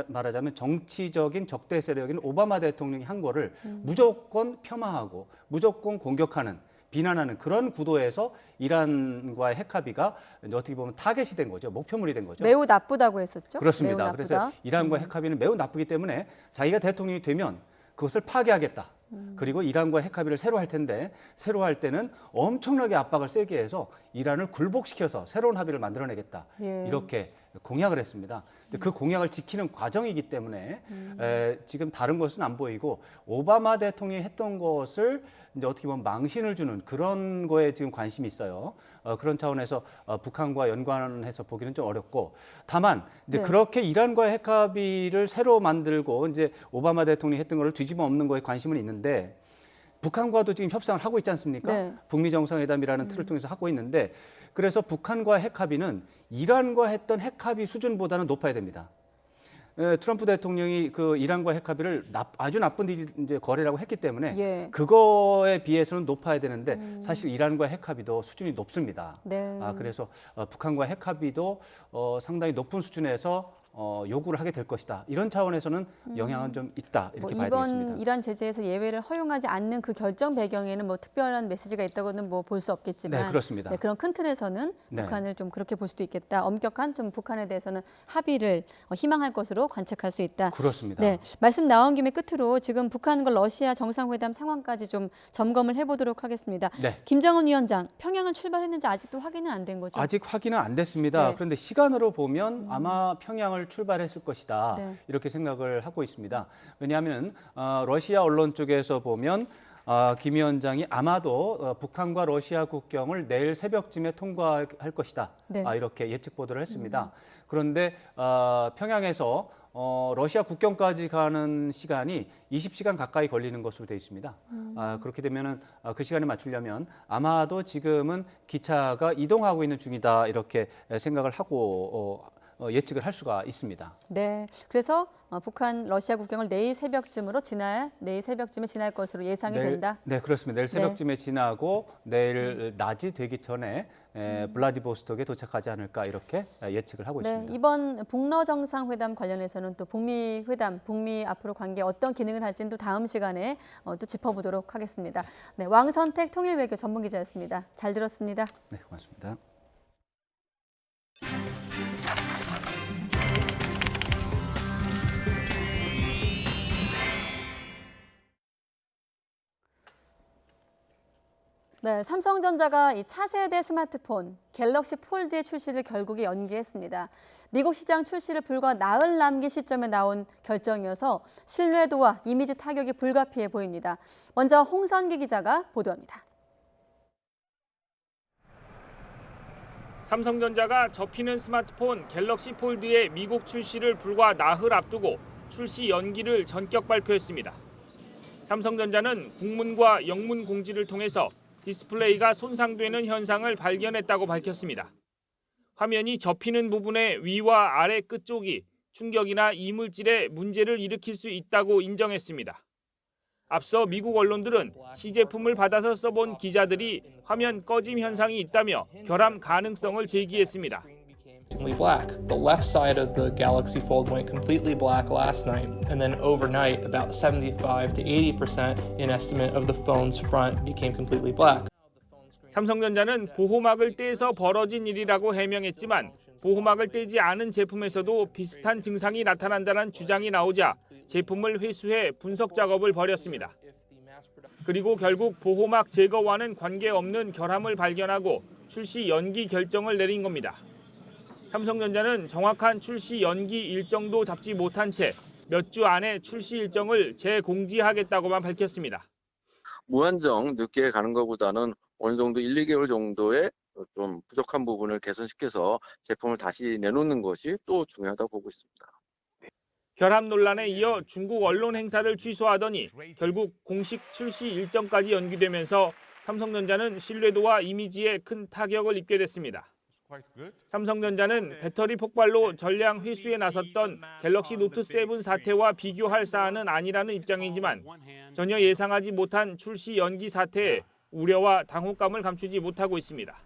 말하자면 정치적인 적대 세력인 오바마 대통령이 한 거를 무조건 폄하하고 무조건 공격하는 비난하는 그런 구도에서 이란과의 핵 합의가 이제 어떻게 보면 타겟이 된 거죠. 목표물이 된 거죠. 매우 나쁘다고 했었죠? 그렇습니다. 매우 그래서 나쁘다. 이란과 핵 합의는 매우 나쁘기 때문에 자기가 대통령이 되면 그것을 파괴하겠다. 그리고 이란과 핵 합의를 새로 할 텐데 새로 할 때는 엄청나게 압박을 세게 해서 이란을 굴복시켜서 새로운 합의를 만들어내겠다. 예. 이렇게 공약을 했습니다. 근데 그 공약을 지키는 과정이기 때문에 지금 다른 것은 안 보이고 오바마 대통령이 했던 것을 이제 어떻게 보면 망신을 주는 그런 거에 지금 관심이 있어요. 그런 차원에서 북한과 연관해서 보기는 좀 어렵고 다만 이제 네. 그렇게 이란과의 핵 합의를 새로 만들고 이제 오바마 대통령이 했던 거를 뒤집어 엎는 거에 관심은 있는데 북한과도 지금 협상을 하고 있지 않습니까? 네. 북미 정상회담이라는 틀을 통해서 하고 있는데 그래서 북한과 핵 합의는 이란과 했던 핵 합의 수준보다는 높아야 됩니다. 트럼프 대통령이 그 이란과 핵 합의를 아주 나쁜 이제 거래라고 했기 때문에 예. 그거에 비해서는 높아야 되는데 사실 이란과 핵 합의도 수준이 높습니다. 네. 그래서 북한과 핵 합의도 상당히 높은 수준에서 요구를 하게 될 것이다. 이런 차원에서는 영향은 좀 있다. 이렇게 봐야 되겠습니다. 이번 이란 제재에서 예외를 허용하지 않는 그 결정 배경에는 뭐 특별한 메시지가 있다고는 뭐 볼 수 없겠지만, 네, 그렇습니다. 네, 그런 큰 틀에서는 네. 북한을 좀 그렇게 볼 수도 있겠다. 엄격한 좀 북한에 대해서는 합의를 희망할 것으로 관측할 수 있다. 그렇습니다. 네, 말씀 나온 김에 끝으로 지금 북한과 러시아 정상회담 상황까지 좀 점검을 해보도록 하겠습니다. 네. 김정은 위원장 평양을 출발했는지 아직도 확인은 안 된 거죠? 아직 확인은 안 됐습니다. 네. 그런데 시간으로 보면 아마 평양을 출발했을 것이다. 네. 이렇게 생각을 하고 있습니다. 왜냐하면 러시아 언론 쪽에서 보면 김 위원장이 아마도 북한과 러시아 국경을 내일 새벽쯤에 통과할 것이다. 네. 이렇게 예측 보도를 했습니다. 그런데 평양에서 러시아 국경까지 가는 시간이 20시간 가까이 걸리는 것으로 되어 있습니다. 그렇게 되면은 그 시간에 맞추려면 아마도 지금은 기차가 이동하고 있는 중이다. 이렇게 생각을 하고 예측을 할 수가 있습니다. 네, 그래서 북한 러시아 국경을 내일 새벽쯤에 지날 것으로 예상이 된다. 네, 그렇습니다. 내일 새벽쯤에 지나고 내일 낮이 되기 전에 블라디보스톡에 도착하지 않을까 이렇게 예측을 하고 있습니다. 이번 북러 정상회담 관련해서는 또 북미 회담, 북미 앞으로 관계 어떤 기능을 할지는 또 다음 시간에 또 짚어보도록 하겠습니다. 네, 왕선택 통일외교 전문기자였습니다. 잘 들었습니다. 네, 고맙습니다. 네, 삼성전자가 이 차세대 스마트폰 갤럭시 폴드의 출시를 결국에 연기했습니다. 미국 시장 출시를 불과 나흘 남긴 시점에 나온 결정이어서 신뢰도와 이미지 타격이 불가피해 보입니다. 먼저 홍선기 기자가 보도합니다. 삼성전자가 접히는 스마트폰 갤럭시 폴드의 미국 출시를 불과 나흘 앞두고 출시 연기를 전격 발표했습니다. 삼성전자는 국문과 영문 공지를 통해서 디스플레이가 손상되는 현상을 발견했다고 밝혔습니다. 화면이 접히는 부분의 위와 아래 끝쪽이 충격이나 이물질에 문제를 일으킬 수 있다고 인정했습니다. 앞서 미국 언론들은 시제품을 받아서 써본 기자들이 화면 꺼짐 현상이 있다며 결함 가능성을 제기했습니다. black. The left side of the Galaxy Fold went completely black last night, and then overnight, about 75 to 80% in estimate of the phone's front became completely black. 삼성전자는 보호막을 떼서 벌어진 일이라고 해명했지만 보호막을 떼지 않은 제품에서도 비슷한 증상이 나타난다는 주장이 나오자 제품을 회수해 분석 작업을 벌였습니다. 그리고 결국 보호막 제거와는 관계없는 결함을 발견하고 출시 연기 결정을 내린 겁니다. 삼성전자는 정확한 출시 연기 일정도 잡지 못한 채 몇 주 안에 출시 일정을 재공지하겠다고만 밝혔습니다. 무한정 늦게 가는 것보다는 어느 정도 1, 2개월 정도의 좀 부족한 부분을 개선시켜서 제품을 다시 내놓는 것이 또 중요하다고 보고 있습니다. 결함 논란에 이어 중국 언론 행사를 취소하더니 결국 공식 출시 일정까지 연기되면서 삼성전자는 신뢰도와 이미지에 큰 타격을 입게 됐습니다. 삼성전자는 배터리 폭발로 전량 회수에 나섰던 갤럭시 노트 7 사태와 비교할 사안은 아니라는 입장이지만 전혀 예상하지 못한 출시 연기 사태에 우려와 당혹감을 감추지 못하고 있습니다.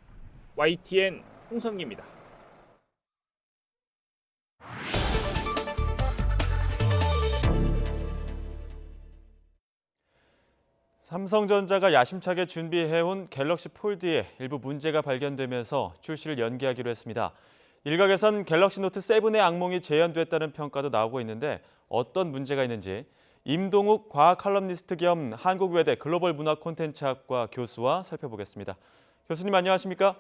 YTN 홍성기입니다. 삼성전자가 야심차게 준비해온 갤럭시 폴드에 일부 문제가 발견되면서 출시를 연기하기로 했습니다. 일각에선 갤럭시 노트 7의 악몽이 재현됐다는 평가도 나오고 있는데 어떤 문제가 있는지 임동욱 과학 칼럼니스트 겸 한국외대 글로벌 문화 콘텐츠학과 교수와 살펴보겠습니다. 교수님 안녕하십니까?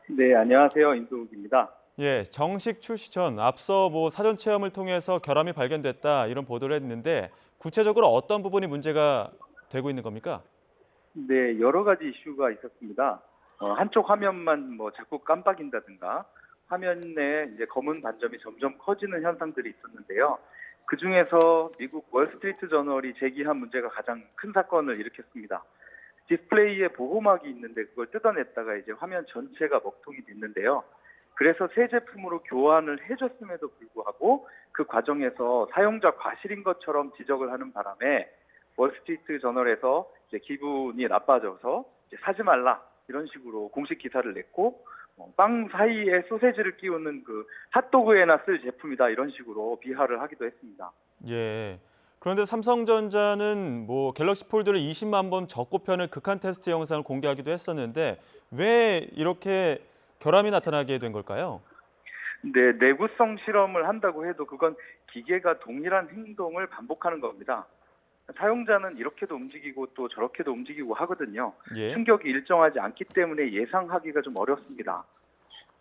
네, 안녕하세요. 임동욱입니다. 예, 정식 출시 전 앞서 사전 체험을 통해서 결함이 발견됐다 이런 보도를 했는데 구체적으로 어떤 부분이 문제가 되고 있는 겁니까? 네, 여러 가지 이슈가 있었습니다. 한쪽 화면만 자꾸 깜빡인다든가 화면에 이제 검은 반점이 점점 커지는 현상들이 있었는데요. 그 중에서 미국 월스트리트 저널이 제기한 문제가 가장 큰 사건을 일으켰습니다. 디스플레이에 보호막이 있는데 그걸 뜯어냈다가 이제 화면 전체가 먹통이 됐는데요. 그래서 새 제품으로 교환을 해줬음에도 불구하고 그 과정에서 사용자 과실인 것처럼 지적을 하는 바람에 월스트리트 저널에서 이제 기분이 나빠져서 이제 사지 말라 이런 식으로 공식 기사를 냈고 빵 사이에 소세지를 끼우는 그 핫도그에나 쓸 제품이다 이런 식으로 비하를 하기도 했습니다. 예. 그런데 삼성전자는 뭐 갤럭시 폴드를 20만 번 적고편을 극한 테스트 영상을 공개하기도 했었는데 왜 이렇게 결함이 나타나게 된 걸까요? 네, 내구성 실험을 한다고 해도 그건 기계가 동일한 행동을 반복하는 겁니다. 사용자는 이렇게도 움직이고 또 저렇게도 움직이고 하거든요. 예. 충격이 일정하지 않기 때문에 예상하기가 좀 어렵습니다.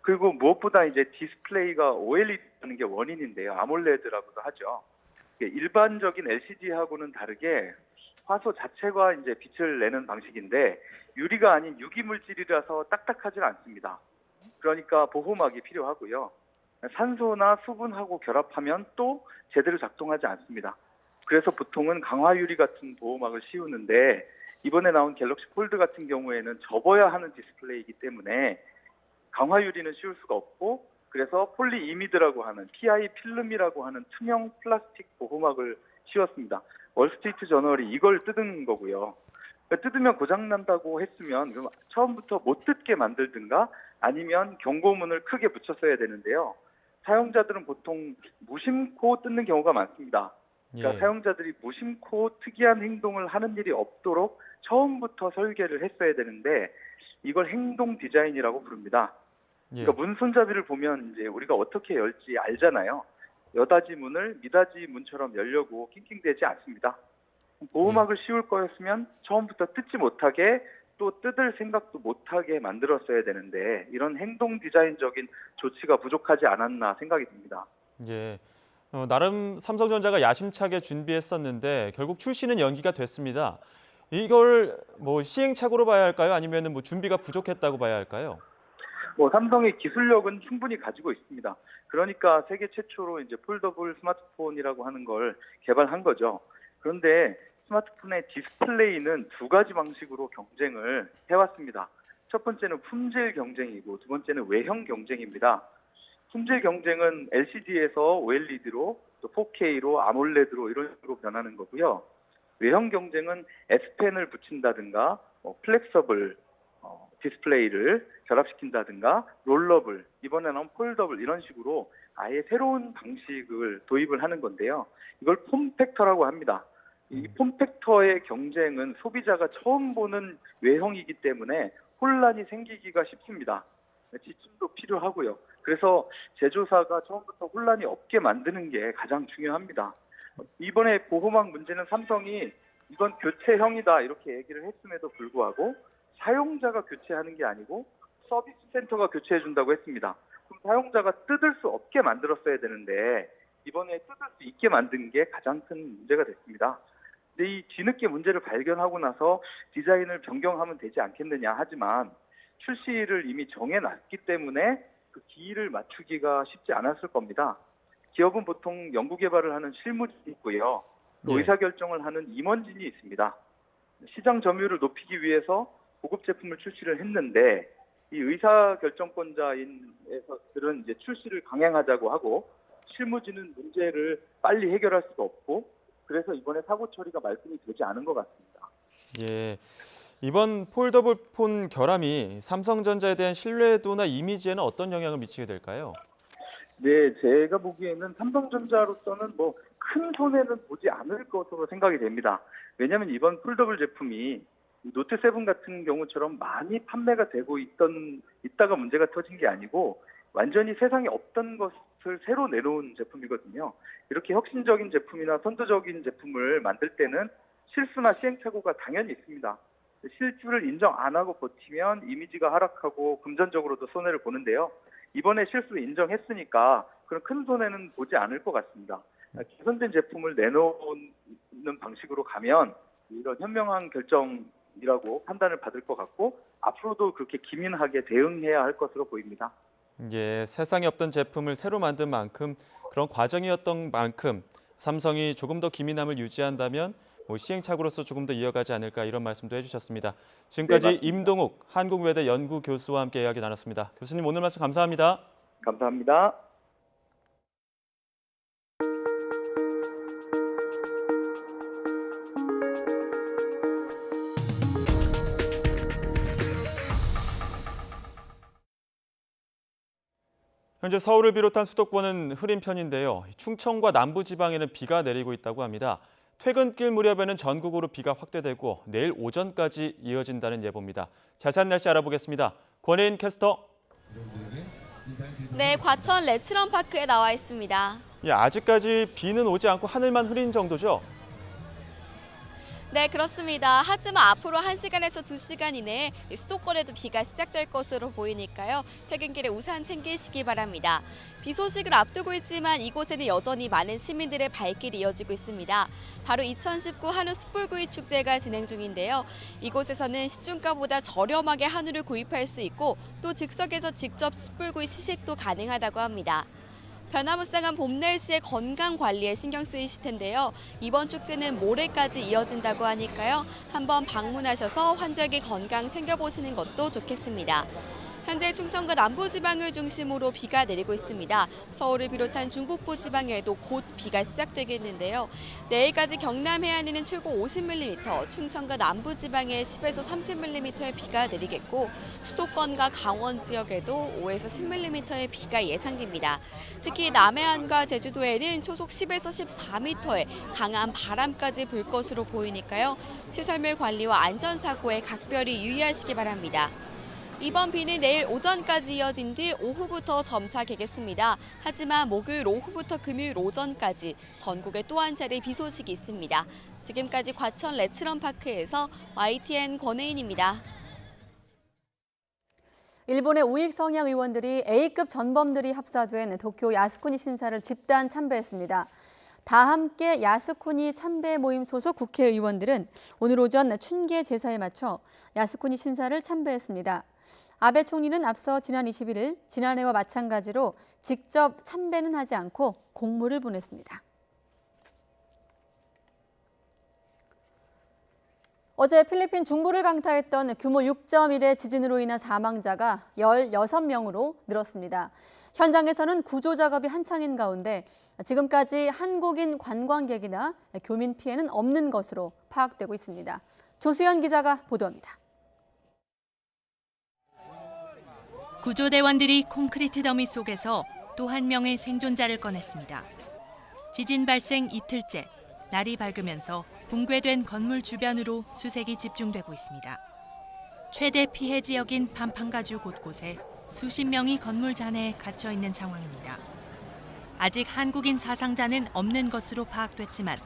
그리고 무엇보다 이제 디스플레이가 OLED라는 게 원인인데요. 아몰레드라고도 하죠. 일반적인 LCD하고는 다르게 화소 자체가 이제 빛을 내는 방식인데 유리가 아닌 유기 물질이라서 딱딱하지가 않습니다. 그러니까 보호막이 필요하고요. 산소나 수분하고 결합하면 또 제대로 작동하지 않습니다. 그래서 보통은 강화유리 같은 보호막을 씌우는데 이번에 나온 갤럭시 폴드 같은 경우에는 접어야 하는 디스플레이이기 때문에 강화유리는 씌울 수가 없고 그래서 폴리이미드라고 하는 PI 필름이라고 하는 투명 플라스틱 보호막을 씌웠습니다. 월스트리트 저널이 이걸 뜯은 거고요. 뜯으면 고장난다고 했으면 그럼 처음부터 못 뜯게 만들든가 아니면 경고문을 크게 붙였어야 되는데요. 사용자들은 보통 무심코 뜯는 경우가 많습니다. 그러니까 예. 사용자들이 무심코 특이한 행동을 하는 일이 없도록 처음부터 설계를 했어야 되는데 이걸 행동 디자인이라고 부릅니다. 예. 그러니까 문 손잡이를 보면 이제 우리가 어떻게 열지 알잖아요. 여닫이 문을 미닫이 문처럼 열려고 낑낑대지 않습니다. 보호막을 씌울 거였으면 처음부터 뜯지 못하게 또 뜯을 생각도 못하게 만들었어야 되는데 이런 행동 디자인적인 조치가 부족하지 않았나 생각이 듭니다. 예. 나름 삼성전자가 야심차게 준비했었는데 결국 출시는 연기가 됐습니다. 이걸 뭐 시행착오로 봐야 할까요? 아니면 뭐 준비가 부족했다고 봐야 할까요? 삼성의 기술력은 충분히 가지고 있습니다. 그러니까 세계 최초로 이제 폴더블 스마트폰이라고 하는 걸 개발한 거죠. 그런데 스마트폰의 디스플레이는 두 가지 방식으로 경쟁을 해왔습니다. 첫 번째는 품질 경쟁이고 두 번째는 외형 경쟁입니다. 품질 경쟁은 LCD에서 OLED로 또 4K로 아몰레드로 이런 식으로 변하는 거고요. 외형 경쟁은 S펜을 붙인다든가 플렉서블 디스플레이를 결합시킨다든가 롤러블, 이번에 나온 폴더블 이런 식으로 아예 새로운 방식을 도입을 하는 건데요. 이걸 폼팩터라고 합니다. 이 폼팩터의 경쟁은 소비자가 처음 보는 외형이기 때문에 혼란이 생기기가 쉽습니다. 지침도 필요하고요. 그래서 제조사가 처음부터 혼란이 없게 만드는 게 가장 중요합니다. 이번에 보호막 문제는 삼성이 이건 교체형이다 이렇게 얘기를 했음에도 불구하고 사용자가 교체하는 게 아니고 서비스 센터가 교체해 준다고 했습니다. 그럼 사용자가 뜯을 수 없게 만들었어야 되는데 이번에 뜯을 수 있게 만든 게 가장 큰 문제가 됐습니다. 근데 이 뒤늦게 문제를 발견하고 나서 디자인을 변경하면 되지 않겠느냐 하지만 출시를 이미 정해놨기 때문에 그 기일을 맞추기가 쉽지 않았을 겁니다. 기업은 보통 연구 개발을 하는 실무진이 있고요. 또 의사결정을 하는 임원진이 있습니다. 시장 점유율을 높이기 위해서 고급 제품을 출시를 했는데 이 의사결정권자들은 이제 출시를 강행하자고 하고 실무진은 문제를 빨리 해결할 수가 없고 그래서 이번에 사고 처리가 말끔히 되지 않은 것 같습니다. 예. 이번 폴더블 폰 결함이 삼성전자에 대한 신뢰도나 이미지에는 어떤 영향을 미치게 될까요? 네, 제가 보기에는 삼성전자로서는 뭐 큰 손해는 보지 않을 것으로 생각이 됩니다. 왜냐하면 이번 폴더블 제품이 노트 7 같은 경우처럼 많이 판매가 되고 있다가 문제가 터진 게 아니고 완전히 세상에 없던 것을 새로 내놓은 제품이거든요. 이렇게 혁신적인 제품이나 선도적인 제품을 만들 때는 실수나 시행착오가 당연히 있습니다. 실수를 인정 안 하고 버티면 이미지가 하락하고 금전적으로도 손해를 보는데요. 이번에 실수를 인정했으니까 그런 큰 손해는 보지 않을 것 같습니다. 개선된 제품을 내놓는 방식으로 가면 이런 현명한 결정이라고 판단을 받을 것 같고 앞으로도 그렇게 기민하게 대응해야 할 것으로 보입니다. 예, 세상에 없던 제품을 새로 만든 만큼 그런 과정이었던 만큼 삼성이 조금 더 기민함을 유지한다면 시행착오로서 조금 더 이어가지 않을까 이런 말씀도 해주셨습니다. 지금까지 네, 임동욱 한국외대 연구교수와 함께 이야기 나눴습니다. 교수님 오늘 말씀 감사합니다. 감사합니다. 현재 서울을 비롯한 수도권은 흐린 편인데요. 충청과 남부지방에는 비가 내리고 있다고 합니다. 퇴근길 무렵에는 전국으로 비가 확대되고 내일 오전까지 이어진다는 예보입니다. 자세한 날씨 알아보겠습니다. 권혜인 캐스터. 네, 과천 레츠런파크에 나와 있습니다. 아직까지 비는 오지 않고 하늘만 흐린 정도죠? 네, 그렇습니다. 하지만 앞으로 1시간에서 2시간 이내에 수도권에도 비가 시작될 것으로 보이니까요. 퇴근길에 우산 챙기시기 바랍니다. 비 소식을 앞두고 있지만 이곳에는 여전히 많은 시민들의 발길이 이어지고 있습니다. 바로 2019 한우 숯불구이 축제가 진행 중인데요. 이곳에서는 시중가보다 저렴하게 한우를 구입할 수 있고 또 즉석에서 직접 숯불구이 시식도 가능하다고 합니다. 변화무쌍한 봄 날씨의 건강 관리에 신경 쓰이실 텐데요. 이번 축제는 모레까지 이어진다고 하니까요. 한번 방문하셔서 환절기 건강 챙겨보시는 것도 좋겠습니다. 현재 충청과 남부지방을 중심으로 비가 내리고 있습니다. 서울을 비롯한 중북부 지방에도 곧 비가 시작되겠는데요. 내일까지 경남 해안에는 최고 50mm, 충청과 남부지방에 10에서 30mm의 비가 내리겠고 수도권과 강원 지역에도 5에서 10mm의 비가 예상됩니다. 특히 남해안과 제주도에는 초속 10에서 14m의 강한 바람까지 불 것으로 보이니까요. 시설물 관리와 안전사고에 각별히 유의하시기 바랍니다. 이번 비는 내일 오전까지 이어진 뒤 오후부터 점차 개겠습니다. 하지만 목요일 오후부터 금요일 오전까지 전국에 또 한 차례 비 소식이 있습니다. 지금까지 과천 레츠런파크에서 YTN 권혜인입니다. 일본의 우익 성향 의원들이 A급 전범들이 합사된 도쿄 야스쿠니 신사를 집단 참배했습니다. 다함께 야스쿠니 참배 모임 소속 국회의원들은 오늘 오전 춘계 제사에 맞춰 야스쿠니 신사를 참배했습니다. 아베 총리는 앞서 지난 21일 지난해와 마찬가지로 직접 참배는 하지 않고 공물을 보냈습니다. 어제 필리핀 중부를 강타했던 규모 6.1의 지진으로 인한 사망자가 16명으로 늘었습니다. 현장에서는 구조 작업이 한창인 가운데 지금까지 한국인 관광객이나 교민 피해는 없는 것으로 파악되고 있습니다. 조수연 기자가 보도합니다. 구조대원들이 콘크리트 더미 속에서 또 한 명의 생존자를 꺼냈습니다. 지진 발생 이틀째, 날이 밝으면서 붕괴된 건물 주변으로 수색이 집중되고 있습니다. 최대 피해 지역인 판판가주 곳곳에 수십 명이 건물 잔해에 갇혀 있는 상황입니다. 아직 한국인 사상자는 없는 것으로 파악됐지만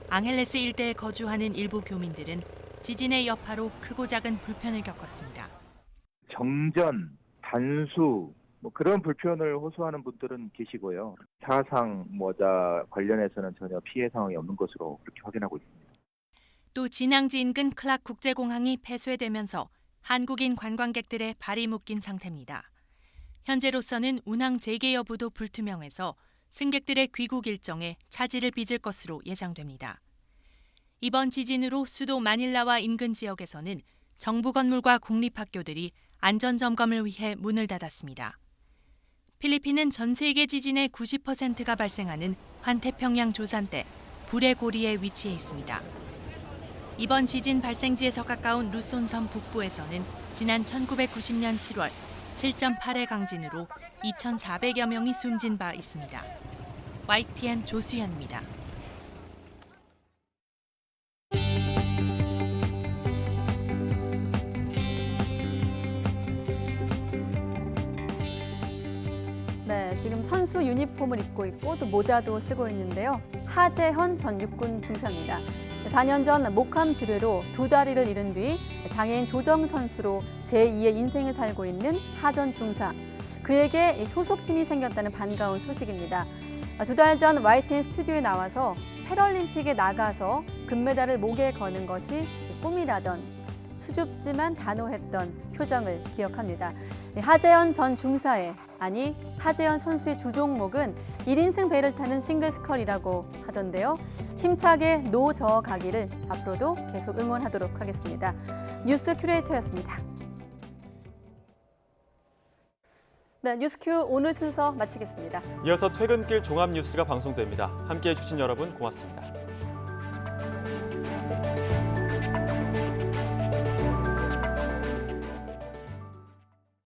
앙헬레스 일대에 거주하는 일부 교민들은 지진의 여파로 크고 작은 불편을 겪었습니다. 정전, 단수 그런 불편을 호소하는 분들은 계시고요. 사상 모자 관련해서는 전혀 피해 상황이 없는 것으로 그렇게 확인하고 있습니다. 또 진앙지 인근 클락 국제공항이 폐쇄되면서 한국인 관광객들의 발이 묶인 상태입니다. 현재로서는 운항 재개 여부도 불투명해서 승객들의 귀국 일정에 차질을 빚을 것으로 예상됩니다. 이번 지진으로 수도 마닐라와 인근 지역에서는 정부 건물과 공립학교들이 안전점검을 위해 문을 닫았습니다. 필리핀은 전 세계 지진의 90%가 발생하는 환태평양 조산대 불의 고리에 위치해 있습니다. 이번 지진 발생지에서 가까운 루손섬 북부에서는 지난 1990년 7월 7.8의 강진으로 2,400여 명이 숨진 바 있습니다. YTN 조수연입니다. 네, 지금 선수 유니폼을 입고 있고 또 모자도 쓰고 있는데요. 하재헌 전 육군 중사입니다. 4년 전 목함 질환으로 두 다리를 잃은 뒤 장애인 조정 선수로 제2의 인생을 살고 있는 하 전 중사. 그에게 소속팀이 생겼다는 반가운 소식입니다. 2달 전 YTN 스튜디오에 나와서 패럴림픽에 나가서 금메달을 목에 거는 것이 꿈이라던 수줍지만 단호했던 표정을 기억합니다. 하재헌 전 중사의, 아니 하재헌 선수의 주종목은 1인승 배를 타는 싱글스컬이라고 하던데요. 힘차게 노저가기를 앞으로도 계속 응원하도록 하겠습니다. 뉴스 큐레이터였습니다. 네, 뉴스큐 오늘 순서 마치겠습니다. 이어서 퇴근길 종합 뉴스가 방송됩니다. 함께해 주신 여러분 고맙습니다.